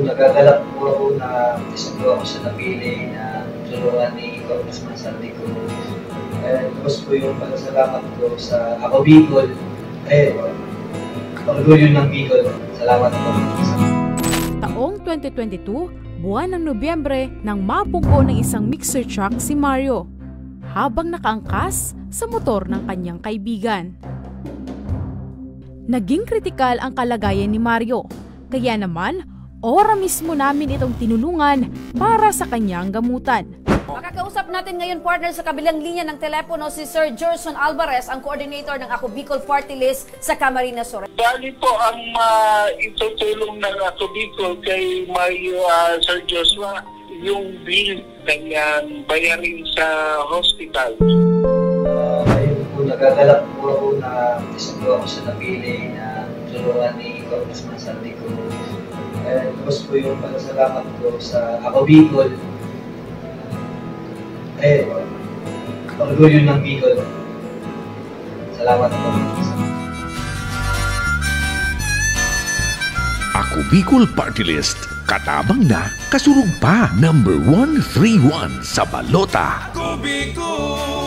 nagagalak po ako na isa po ako sa napili na tulungan ni Congressman Saldico. Tapos po yung palasalamat ko sa Ako Bicol. Orgulyo ng Bicol. Salamat po. Taong 2022, buwan ng Nobyembre nang mapungko ng isang mixer truck si Mario habang nakaangkas sa motor ng kanyang kaibigan. Naging kritikal ang kalagayan ni Mario, kaya naman ora mismo namin itong tinulungan para sa kanyang gamutan. Makakausap natin ngayon, partner, sa kabilang linya ng telepono si Sir Gerson Alvarez, ang coordinator ng Ako Bicol Party List sa Camarines Sur. Bali po ang itutulong ng Ako Bicol kay Mario, Sir Joshua, yung bill kanyang bayarin sa hospital. Ayun po, nagagalak po ako na isa po ako sa napili na tulungan ni Congressman Saldico. Tapos po yung palasalamat ko sa Ako Bicol. Orgulyo ng Bicol. Salamat po. Ako Bicol Party List, katabang na, kasurog pa, number 131 sa balota. Ako Bicol!